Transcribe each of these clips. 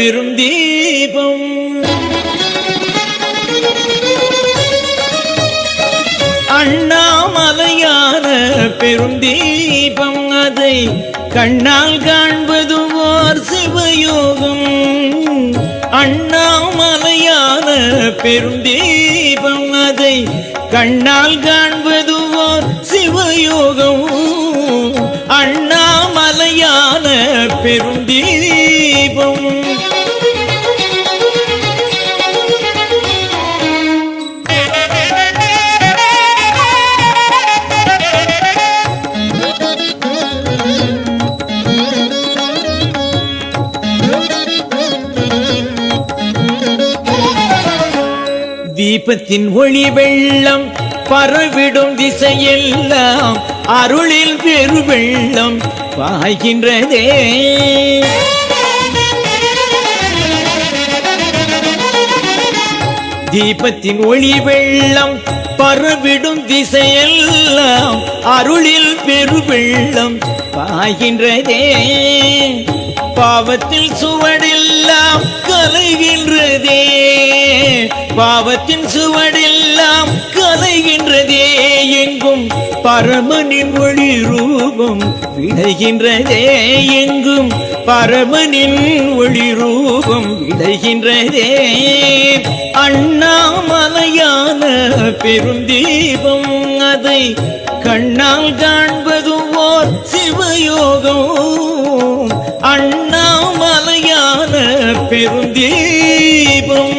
பெருந்தீபம். அண்ணாமலையான பெருந்தீபம் அதை கண்ணால் காண்பது ஓர் சிவயோகம். அண்ணாமலையான பெருந்தீபம் அதை கண்ணால் காண்பது ஓர் சிவயோகம். அண்ணாமலையான பெருந்தீபம். தீபத்தின் ஒளி வெள்ளம் பரவிடும் திசையெல்லாம் அருளில் பெரு வெள்ளம் பாய்கின்றதே. தீபத்தின் ஒளி வெள்ளம் பரவிடும் திசையெல்லாம் அருளில் பெரு வெள்ளம் பாய்கின்றதே. பாவத்தில் சுவடெல்லாம் கலைகின்றதே. பாவத்தின் சுவடெல்லாம் கலைகின்றதே. எங்கும் பரமனின் ஒளி ரூபம் விளைகின்றதே. எங்கும் பரமனின் ஒளி ரூபம் விளைகின்றதே. அண்ணாமலையான பெருந்தீபம் அதை கண்ணால் காண்பது ஓர் சிவயோகம். அண்ணாமலையான பெருந்தீபம்.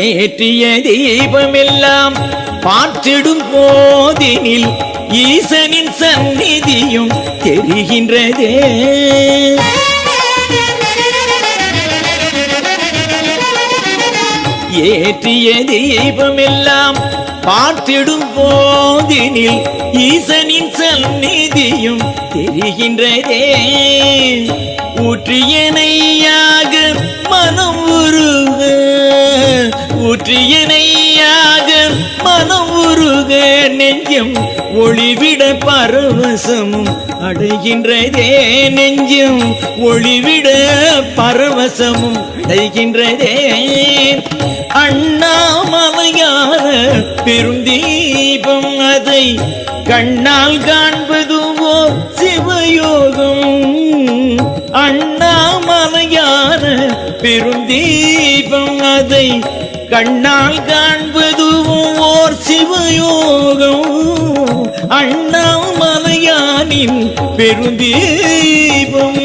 ஏற்றிய தீபமெல்லாம் பார்த்திடும் போதினில் ஈசனின் சந்நிதியும் தெரிகின்றதே. ஏற்றிய தீபமெல்லாம் பார்த்திடும் போதினில் ஈசனின் சந்நிதியும் தெரிகின்றதே. ஊற்றியனையாக மனம் உருக, ஊற்றியனையாக மனம் உருக நெஞ்சம் ஒளிவிட பரவசமும் அடைகின்றதே. நெஞ்சம் ஒளிவிட பரவசமும் அடைகின்றதே. அண்ணாமலையான பெருந்தீபம் அதை கண்ணால் காண்பதுவோ சிவயோகம். அண்ணாமலையான பெருந்தீபம் அதை கண்ணால் காண்பதுவும் ஓர் சிவயோகம். அண்ணாமலையானின் பெருந்தீபம்.